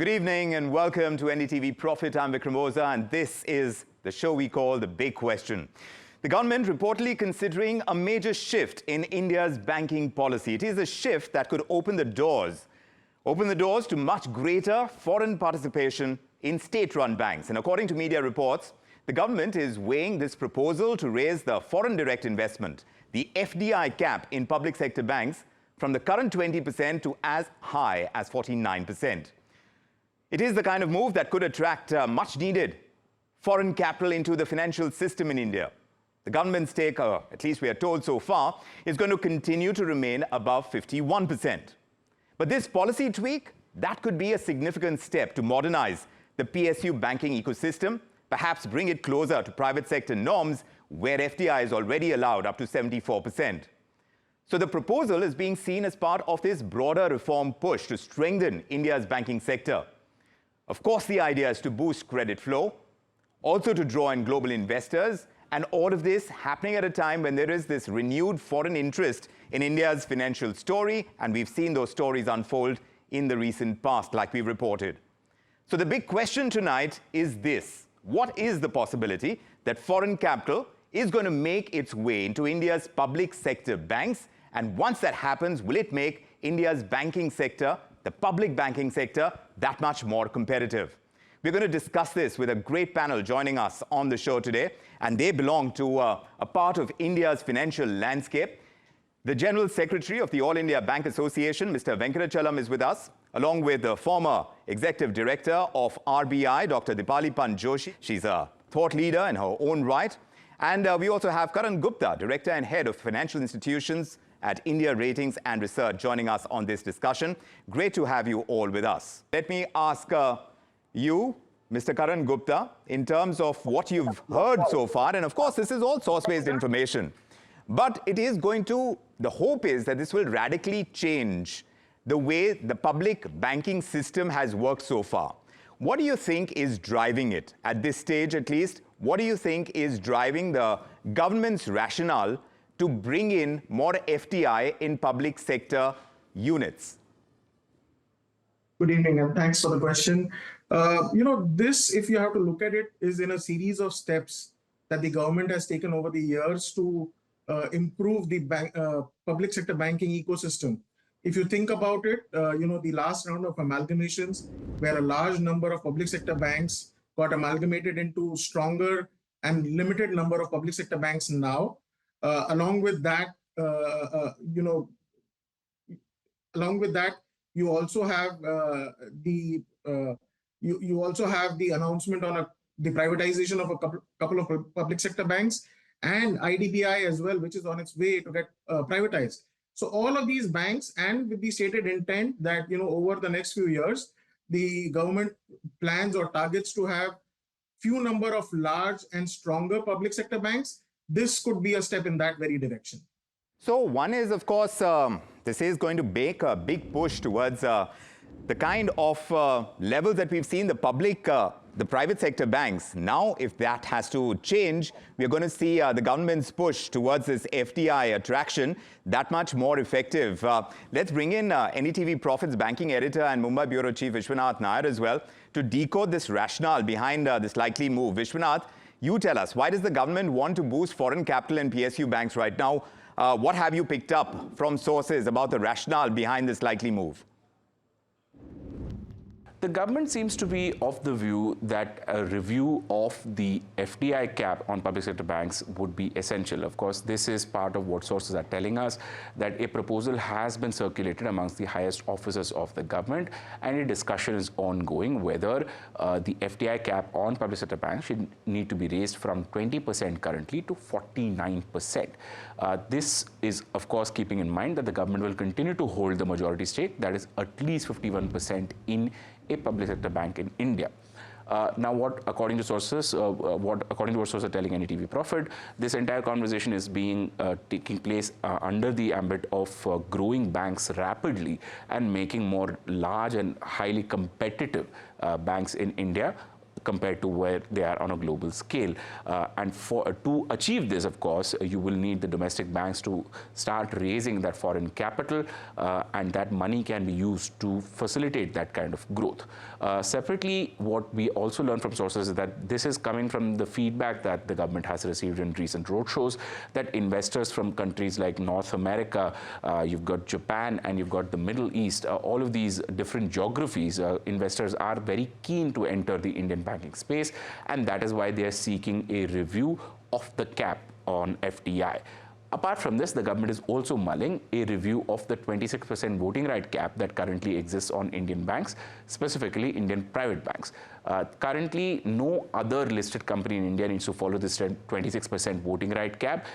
Good evening and welcome to NDTV Profit. I'm Vikram Oza and this is the show we call The Big Question. The government reportedly considering a major shift in India's banking policy. It is a shift that could open the doors to much greater foreign participation in state-run banks. And according to media reports, the government is weighing this proposal to raise the foreign direct investment, the FDI cap in public sector banks from the current 20% to as high as 49%. It is the kind of move that could attract much needed foreign capital into the financial system in India. The government's take, at least we are told so far, is going to continue to remain above 51%. But this policy tweak, that could be a significant step to modernize the PSU banking ecosystem, perhaps bring it closer to private sector norms where FDI is already allowed up to 74%. So the proposal is being seen as part of this broader reform push to strengthen India's banking sector. Of course, the idea is to boost credit flow, also to draw in global investors, and all of this happening at a time when there is this renewed foreign interest in India's financial story, and we've seen those stories unfold in the recent past, like we've reported. So the big question tonight is this: what is the possibility that foreign capital is going to make its way into India's public sector banks? And once that happens, will it make India's banking sector, the public banking sector, that much more competitive? We're going to discuss this with a great panel joining us on the show today, and they belong to a part of India's financial landscape. The General Secretary of the All India Bank Association, Mr. Venkatachalam, is with us, along with the former Executive Director of RBI, Dr. Dipali Pant Joshi. She's a thought leader in her own right. And we also have Karan Gupta, Director and Head of Financial Institutions at India Ratings and Research, joining us on this discussion. Great to have you all with us. Let me ask you, Mr. Karan Gupta, in terms of what you've heard so far, and of course this is all source-based information, but it is going to, the hope is that this will radically change the way the public banking system has worked so far. What do you think is driving it, at this stage at least? What do you think is driving the government's rationale to bring in more FDI in public sector units? Good evening, and thanks for the question. This, if you have to look at it, is in a series of steps that the government has taken over the years to improve the public sector banking ecosystem. If you think about it, the last round of amalgamations, where a large number of public sector banks got amalgamated into stronger and limited number of public sector banks now. Along with that, you also have the announcement on the privatization of a couple of public sector banks, and IDBI as well, which is on its way to get privatized. So all of these banks, and with the stated intent that over the next few years, the government plans or targets to have few number of large and stronger public sector banks. This could be a step in that very direction. So one is, of course, this is going to make a big push towards the kind of levels that we've seen the private sector banks. Now, if that has to change, we're going to see the government's push towards this FDI attraction that much more effective. Let's bring in NDTV Profit's banking editor and Mumbai Bureau Chief Vishwanath Nair as well to decode this rationale behind this likely move. Vishwanath, you tell us, why does the government want to boost foreign capital in PSU banks right now? What have you picked up from sources about the rationale behind this likely move? The government seems to be of the view that a review of the FDI cap on public sector banks would be essential. Of course, this is part of what sources are telling us, that a proposal has been circulated amongst the highest officers of the government, and a discussion is ongoing whether the FDI cap on public sector banks should need to be raised from 20% currently to 49%. This is, of course, keeping in mind that the government will continue to hold the majority stake, that is at least 51% in a public sector bank in India. Now, according to what sources are telling NDTV Profit, this entire conversation is taking place under the ambit of growing banks rapidly and making more large and highly competitive banks in India compared to where they are on a global scale. To achieve this, of course, you will need the domestic banks to start raising that foreign capital, and that money can be used to facilitate that kind of growth. Separately, what we also learned from sources is that this is coming from the feedback that the government has received in recent roadshows, that investors from countries like North America, you've got Japan, and you've got the Middle East, all of these different geographies, investors are very keen to enter the Indian banking space, and that is why they are seeking a review of the cap on FDI. Apart from this, the government is also mulling a review of the 26% voting right cap that currently exists on Indian banks, specifically Indian private banks. Currently, no other listed company in India needs to follow this 26% voting right cap.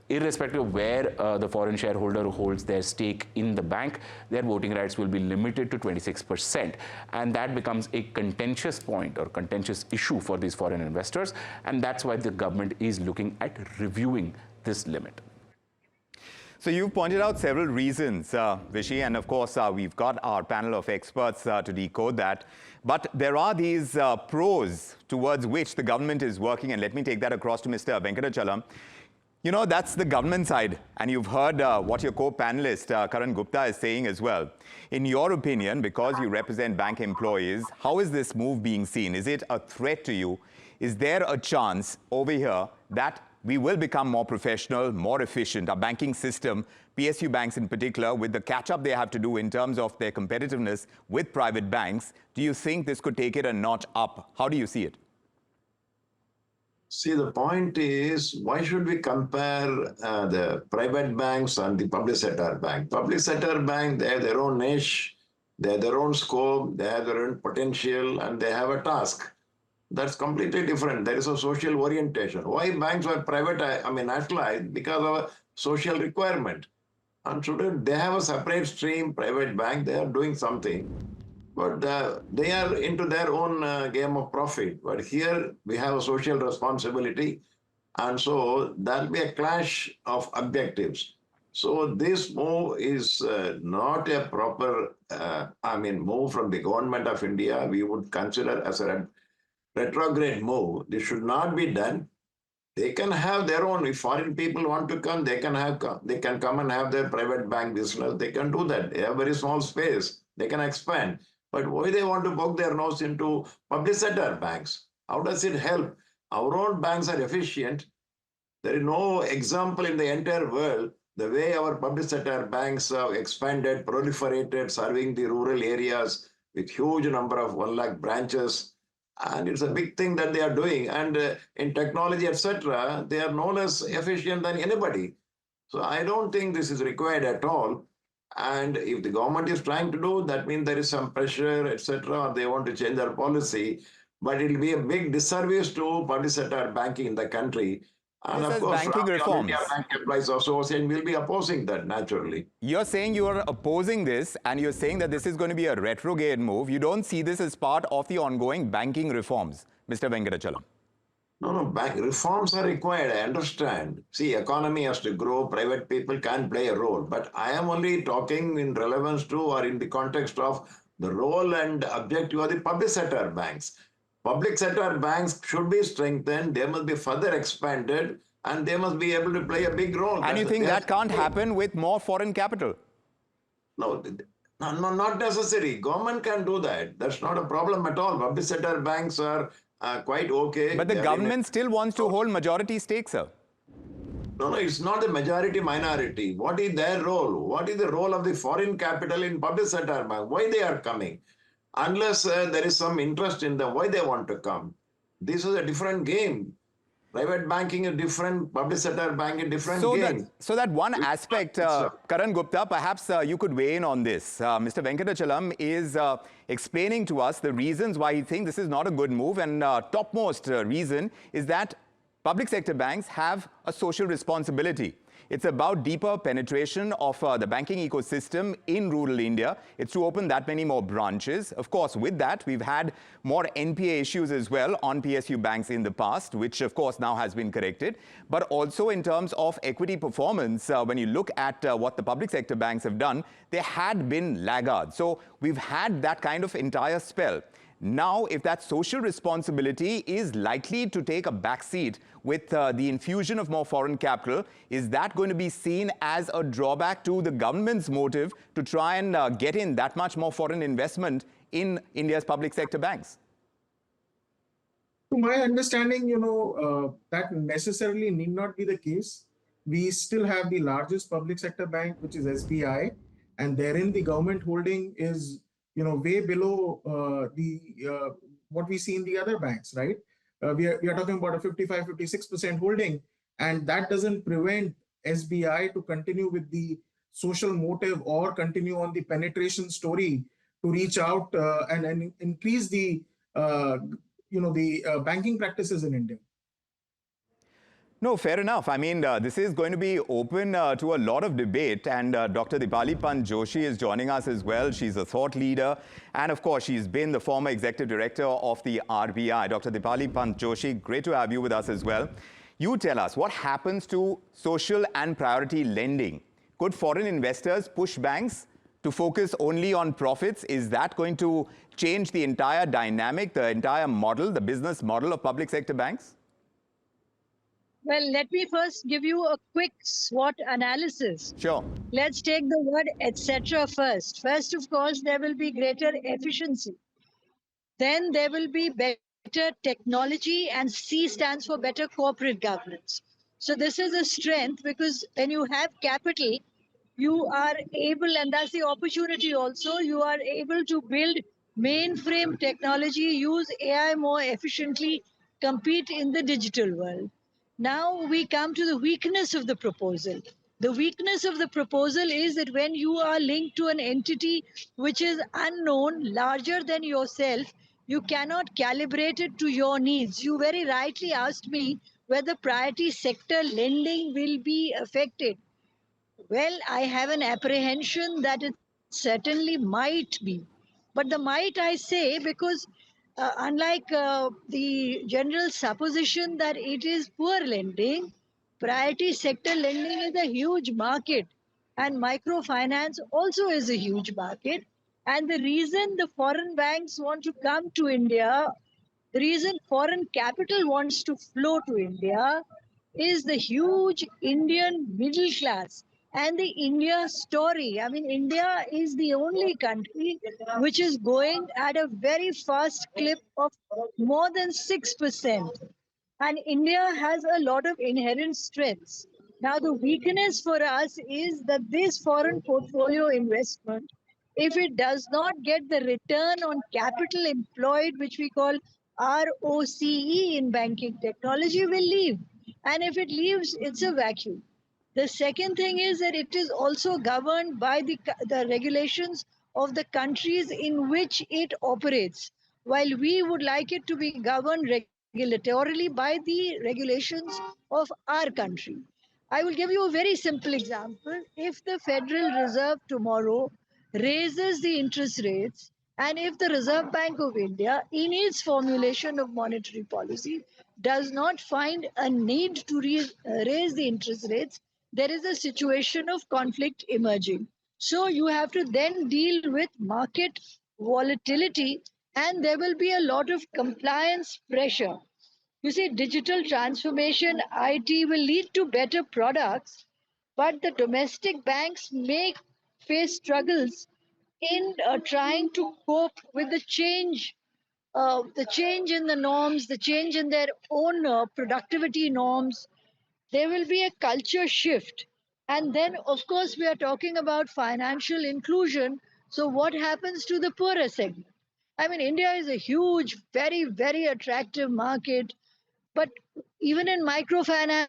Irrespective of where the foreign shareholder holds their stake in the bank, their voting rights will be limited to 26%. And that becomes a contentious point or contentious issue for these foreign investors. And that's why the government is looking at reviewing this limit. So you've pointed out several reasons, Vishy, and of course, we've got our panel of experts to decode that. But there are these pros towards which the government is working, and let me take that across to Mr. Venkatachalam. You know, that's the government side, and you've heard what your co-panelist, Karan Gupta, is saying as well. In your opinion, because you represent bank employees, how is this move being seen? Is it a threat to you? Is there a chance over here that we will become more professional, more efficient? Our banking system, PSU banks in particular, with the catch-up they have to do in terms of their competitiveness with private banks, do you think this could take it a notch up? How do you see it? See, the point is, why should we compare the private banks and the public sector bank? Public sector bank, they have their own niche, they have their own scope, they have their own potential, and they have a task. That's completely different. There is a social orientation. Why banks are nationalized? Because of a social requirement. And today they have a separate stream, private bank, they are doing something. But they are into their own game of profit. But here we have a social responsibility. And so there'll be a clash of objectives. So this move is not a proper, move from the government of India. We would consider as a retrograde move. This should not be done. They can have their own. If foreign people want to come, they can come and have their private bank business. They can do that. They have very small space. They can expand. But why they want to poke their nose into public sector banks? How does it help? Our own banks are efficient. There is no example in the entire world the way our public sector banks have expanded, proliferated, serving the rural areas with huge number of 1 lakh branches. And it's a big thing that they are doing. And in technology, etc., they are no less efficient than anybody. So I don't think this is required at all. And if the government is trying to do, that means there is some pressure, etc., or they want to change their policy. But it will be a big disservice to public sector banking in the country. And this of course, banking reforms. India Bank Employees Association will be opposing that naturally. You're saying you are opposing this, and you're saying that this is going to be a retrograde move. You don't see this as part of the ongoing banking reforms, Mr. Venkatachalam. No, bank reforms are required, I understand. See, economy has to grow, private people can play a role. But I am only talking in relevance to or in the context of the role and objective of the public sector banks. Public sector banks should be strengthened, they must be further expanded, and they must be able to play a big role. And you think that can't happen with more foreign capital? No, not necessary. Government can do that. That's not a problem at all. Public sector banks are quite okay. But the government still wants to hold majority stakes, sir. No, it's not the majority minority. What is their role? What is the role of the foreign capital in public sector bank? Why they are coming? Unless there is some interest in them, why they want to come? This is a different game. Private banking is different, public sector banking is different game. So that one aspect, Karan Gupta, perhaps you could weigh in on this. Mr. Venkatachalam is explaining to us the reasons why he thinks this is not a good move, and topmost reason is that public sector banks have a social responsibility. It's about deeper penetration of the banking ecosystem in rural India. It's to open that many more branches. Of course, with that, we've had more NPA issues as well on PSU banks in the past, which of course now has been corrected. But also in terms of equity performance, when you look at what the public sector banks have done, they had been laggards. So we've had that kind of entire spell. Now, if that social responsibility is likely to take a backseat with the infusion of more foreign capital, is that going to be seen as a drawback to the government's motive to try and get in that much more foreign investment in India's public sector banks? To my understanding, that necessarily need not be the case. We still have the largest public sector bank, which is SBI, and therein the government holding is, way below the what we see in the other banks, right? We are talking about a 55-56% holding, and that doesn't prevent SBI to continue with the social motive or continue on the penetration story to reach out and increase the banking practices in India. No, fair enough. I mean, this is going to be open to a lot of debate, and Dr. Dipali Pant Joshi is joining us as well. She's a thought leader, and of course, she's been the former executive director of the RBI. Dr. Dipali Pant Joshi, great to have you with us as well. You tell us, what happens to social and priority lending? Could foreign investors push banks to focus only on profits? Is that going to change the entire dynamic, the entire model, the business model of public sector banks? Well, let me first give you a quick SWOT analysis. Sure. Let's take the word etc. first. First, of course, there will be greater efficiency. Then there will be better technology, and C stands for better corporate governance. So this is a strength, because when you have capital, you are able, and that's the opportunity also, you are able to build mainframe technology, use AI more efficiently, compete in the digital world. Now we come to the weakness of the proposal. The weakness of the proposal is that when you are linked to an entity which is unknown, larger than yourself, you cannot calibrate it to your needs. You very rightly asked me whether priority sector lending will be affected. Well, I have an apprehension that it certainly might be. But the might I say because unlike the general supposition that it is poor lending, priority sector lending is a huge market, and microfinance also is a huge market. And the reason the foreign banks want to come to India, the reason foreign capital wants to flow to India is the huge Indian middle class and the India story. I mean, India is the only country which is going at a very fast clip of more than 6%. And India has a lot of inherent strengths. Now, the weakness for us is that this foreign portfolio investment, if it does not get the return on capital employed, which we call ROCE in banking technology, will leave. And if it leaves, it's a vacuum. The second thing is that it is also governed by the regulations of the countries in which it operates, while we would like it to be governed regulatorily by the regulations of our country. I will give you a very simple example. If the Federal Reserve tomorrow raises the interest rates, and if the Reserve Bank of India, in its formulation of monetary policy, does not find a need to raise the interest rates, there is a situation of conflict emerging. So you have to then deal with market volatility, and there will be a lot of compliance pressure. You see, digital transformation, IT will lead to better products, but the domestic banks may face struggles in trying to cope with the change in the norms, the change in their own productivity norms. There will be a culture shift. And then, of course, we are talking about financial inclusion. So, what happens to the poorer segment? I mean, India is a huge, very, very attractive market. But even in microfinance,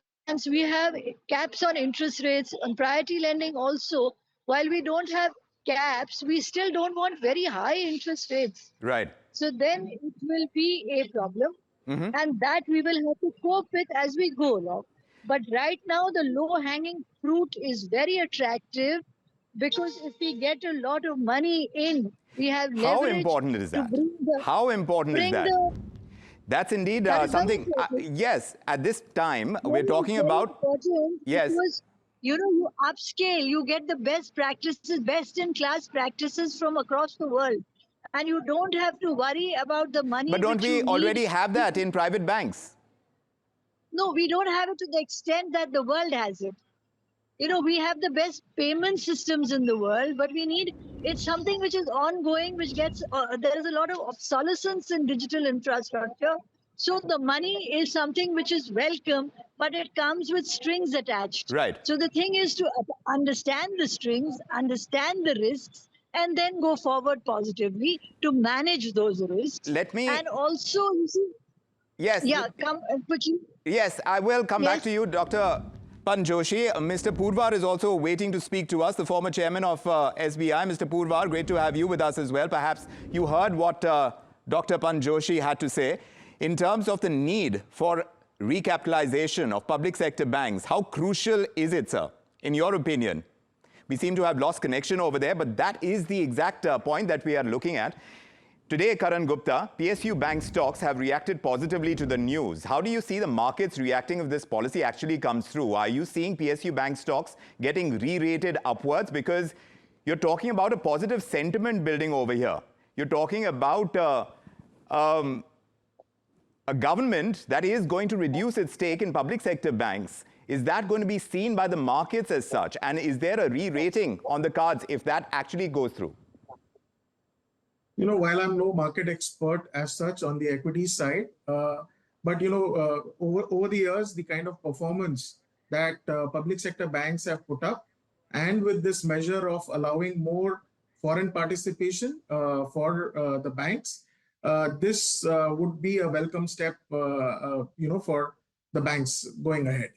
we have caps on interest rates, on priority lending also. While we don't have caps, we still don't want very high interest rates. Right. So then it will be a problem. And that we will have to cope with as we go along. But right now, the low-hanging fruit is very attractive, because if we get a lot of money in, we have How leverage important is to that? bring the How important is bring that? the That's indeed that is very something, important. yes, at this time, we're Very, talking very about, important, yes, because you upscale, you get the best practices, best in class practices from across the world. And you don't have to worry about the money But don't which we you already need. have that in private banks? No, we don't have it to the extent that the world has it. You know, we have the best payment systems in the world, but we need, it's something which is ongoing, which gets, there is a lot of obsolescence in digital infrastructure. So the money is something which is welcome, but it comes with strings attached. Right. So the thing is to understand the strings, understand the risks, and then go forward positively to manage those risks. Let me, And also, you see, yes, yeah, come, put you. yes, I will come back Yes. to you, Dr. Panjoshi. Mr. Purvar is also waiting to speak to us, the former chairman of SBI. Mr. Purvar, great to have you with us as well. Perhaps you heard what Dr. Panjoshi had to say. In terms of the need for recapitalization of public sector banks, how crucial is it, sir, in your opinion? We seem to have lost connection over there, but that is the exact point that we are looking at. Today, Karan Gupta, PSU bank stocks have reacted positively to the news. How do you see the markets reacting if this policy actually comes through? Are you seeing PSU bank stocks getting re-rated upwards? Because you're talking about a positive sentiment building over here. You're talking about a government that is going to reduce its stake in public sector banks. Is that going to be seen by the markets as such? And is there a re-rating on the cards if that actually goes through? You know, while I'm no market expert as such on the equity side, but over the years, the kind of performance that public sector banks have put up, and with this measure of allowing more foreign participation for the banks, this would be a welcome step, for the banks going ahead.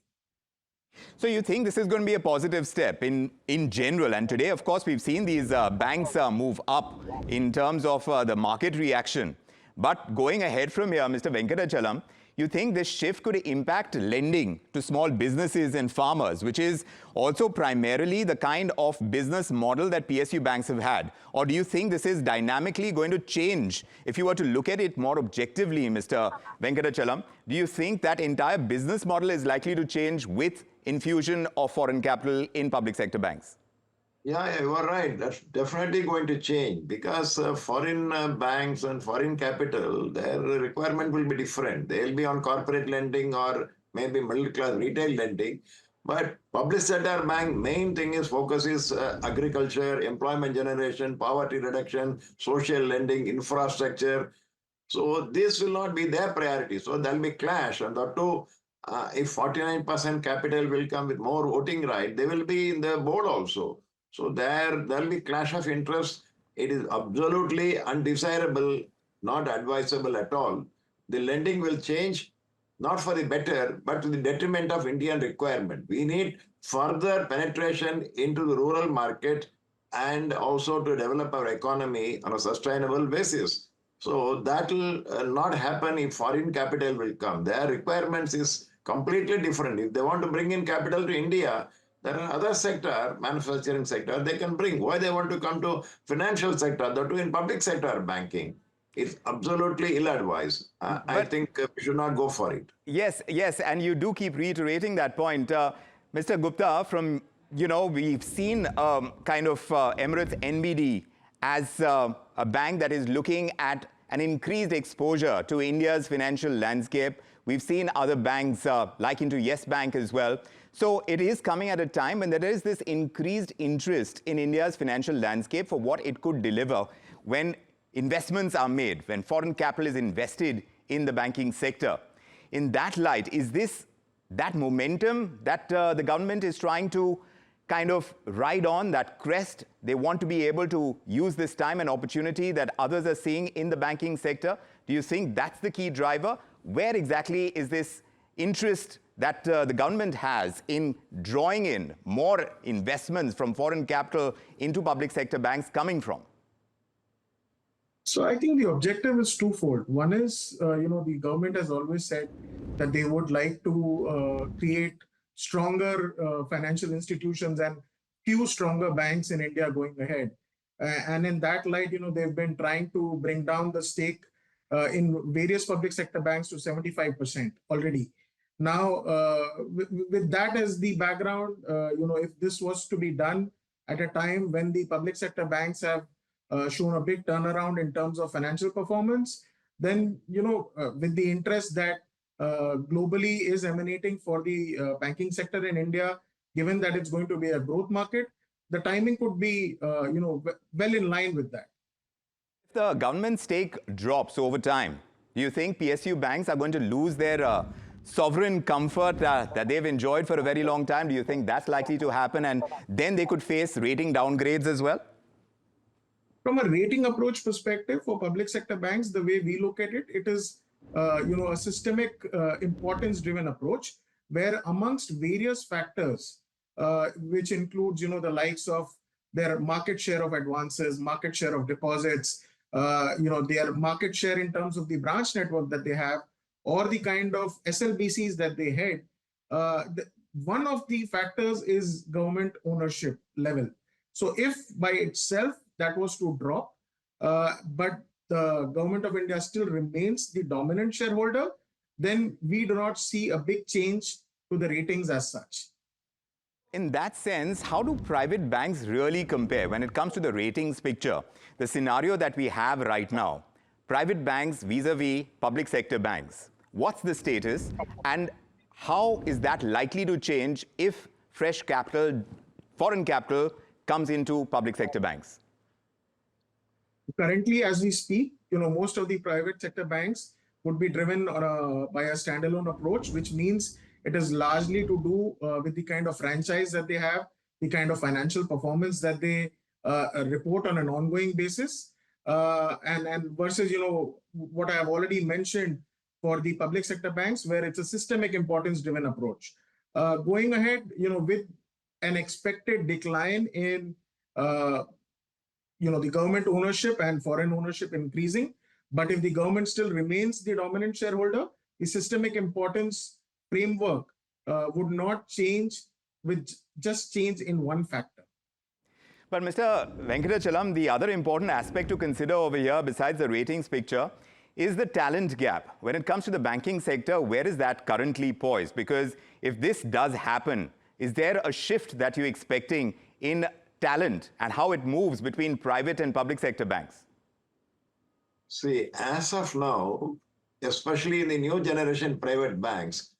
So you think this is going to be a positive step in general? And today, of course, we've seen these banks move up in terms of the market reaction. But going ahead from here, Mr. Venkatachalam, you think this shift could impact lending to small businesses and farmers, which is also primarily the kind of business model that PSU banks have had? Or do you think this is dynamically going to change? If you were to look at it more objectively, Mr. Venkatachalam, do you think that entire business model is likely to change with infusion of foreign capital in public sector banks? Yeah, you are right. That's definitely going to change because foreign banks and foreign capital, their requirement will be different. They'll be on corporate lending or maybe middle class retail lending. But public sector bank main thing is focus is agriculture, employment generation, poverty reduction, social lending, infrastructure. So this will not be their priority. So there'll be clash. And that too, if 49% capital will come with more voting right, they will be in the board also. So there'll be clash of interest. It is absolutely undesirable, not advisable at all. The lending will change, not for the better, but to the detriment of Indian requirement. We need further penetration into the rural market and also to develop our economy on a sustainable basis. So that will not happen if foreign capital will come. Their requirements is completely different. If they want to bring in capital to India, there are other sector, manufacturing sector, they can bring. Why they want to come to financial sector, that too in public sector banking? It's absolutely ill-advised. I think we should not go for it. Yes, yes, and you do keep reiterating that point. Mr. Gupta, from, we've seen kind of Emirates NBD as a bank that is looking at an increased exposure to India's financial landscape. We've seen other banks like into Yes Bank as well. So it is coming at a time when there is this increased interest in India's financial landscape for what it could deliver when investments are made, when foreign capital is invested in the banking sector. In that light, is this that momentum that the government is trying to kind of ride on, that crest? They want to be able to use this time and opportunity that others are seeing in the banking sector. Do you think that's the key driver? Where exactly is this interest that the government has in drawing in more investments from foreign capital into public sector banks coming from? So I think the objective is twofold. One is, the government has always said that they would like to create stronger financial institutions and few stronger banks in India going ahead. And in that light, they've been trying to bring down the stake in various public sector banks to 75% already. Now, with that as the background, if this was to be done at a time when the public sector banks have shown a big turnaround in terms of financial performance, then, with the interest that globally is emanating for the banking sector in India, given that it's going to be a growth market, the timing could be, well in line with that. If the government stake drops over time, do you think PSU banks are going to lose their sovereign comfort that they've enjoyed for a very long time? Do you think that's likely to happen, and then they could face rating downgrades as well? From a rating approach perspective for public sector banks, the way we look at it, it is a systemic importance-driven approach, where amongst various factors, which includes the likes of their market share of advances, market share of deposits, their market share in terms of the branch network that they have, or the kind of SLBCs that they head, one of the factors is government ownership level. So if by itself that was to drop, but the government of India still remains the dominant shareholder, then we do not see a big change to the ratings as such. In that sense, how do private banks really compare when it comes to the ratings picture? The scenario that we have right now, private banks vis-a-vis public sector banks. What's the status, and how is that likely to change if fresh capital, foreign capital, comes into public sector banks? Currently, as we speak, most of the private sector banks would be driven by a standalone approach, which means it is largely to do with the kind of franchise that they have, the kind of financial performance that they report on an ongoing basis, and versus what I have already mentioned for the public sector banks, where it's a systemic importance-driven approach. Going ahead, with an expected decline in the government ownership and foreign ownership increasing, but if the government still remains the dominant shareholder, the systemic importance framework would not change with just change in one factor. But Mr. Venkatachalam, the other important aspect to consider over here, besides the ratings picture, is the talent gap. When it comes to the banking sector, where is that currently poised? Because if this does happen, is there a shift that you're expecting in talent and how it moves between private and public sector banks? See, as of now, especially in the new generation private banks,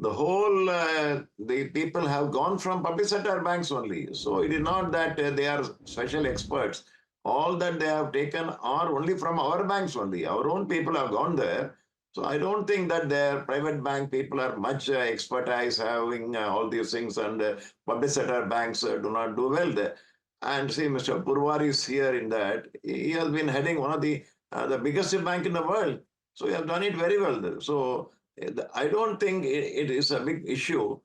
the whole, the people have gone from public sector banks only. So it is not that they are special experts. All that they have taken are only from our banks only. Our own people have gone there. So I don't think that their private bank people are much expertise having all these things, and public sector banks do not do well there. And see, Mr. Purwar is here in that. He has been heading one of the biggest bank in the world. So he has done it very well there. So I don't think it is a big issue.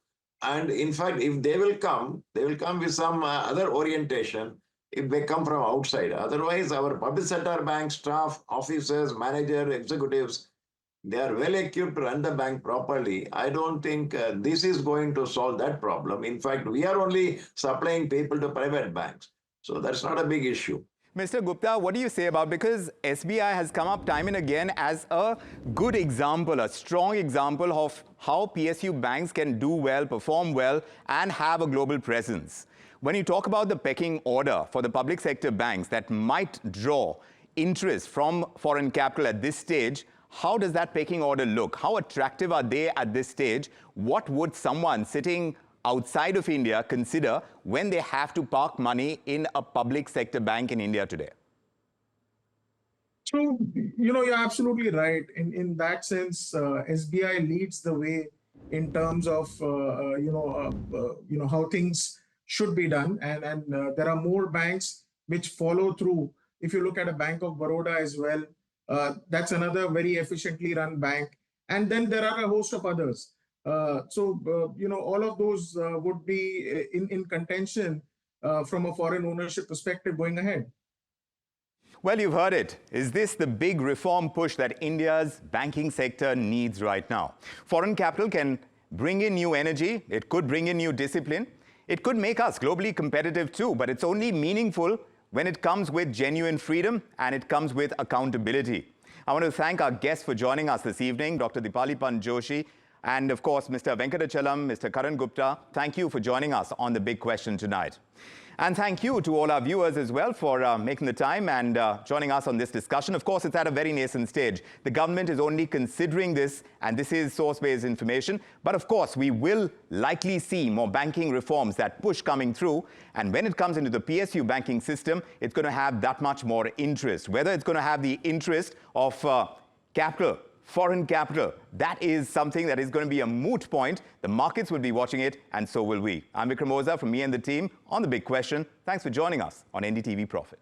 And in fact, if they will come with some other orientation if they come from outside. Otherwise, our public sector bank staff, officers, manager, executives, they are well equipped to run the bank properly. I don't think this is going to solve that problem. In fact, we are only supplying people to private banks. So that's not a big issue. Mr. Gupta, what do you say about, because SBI has come up time and again as a good example, a strong example of how PSU banks can do well, perform well, and have a global presence. When you talk about the pecking order for the public sector banks that might draw interest from foreign capital at this stage, how does that pecking order look? How attractive are they at this stage? What would someone sitting outside of India consider when they have to park money in a public sector bank in India today? So, you're absolutely right. In that sense, SBI leads the way in terms of, how things should be done. And there are more banks which follow through. If you look at a Bank of Baroda as well, that's another very efficiently run bank. And then there are a host of others. All of those would be in contention from a foreign ownership perspective going ahead. Well, you've heard it. Is this the big reform push that India's banking sector needs right now? Foreign capital can bring in new energy. It could bring in new discipline. It could make us globally competitive too, but it's only meaningful when it comes with genuine freedom and it comes with accountability. I want to thank our guests for joining us this evening, Dr. Dipali Pant Joshi, And of course, Mr. Venkatachalam, Mr. Karan Gupta, thank you for joining us on The Big Question tonight. And thank you to all our viewers as well for making the time and joining us on this discussion. Of course, it's at a very nascent stage. The government is only considering this, and this is source-based information. But of course, we will likely see more banking reforms that push coming through. And when it comes into the PSU banking system, it's going to have that much more interest. Whether it's going to have the interest of capital, foreign capital, that is something that is going to be a moot point. The markets will be watching it, and so will we. I'm Vikram Oza from me and the team on The Big Question. Thanks for joining us on NDTV Profit.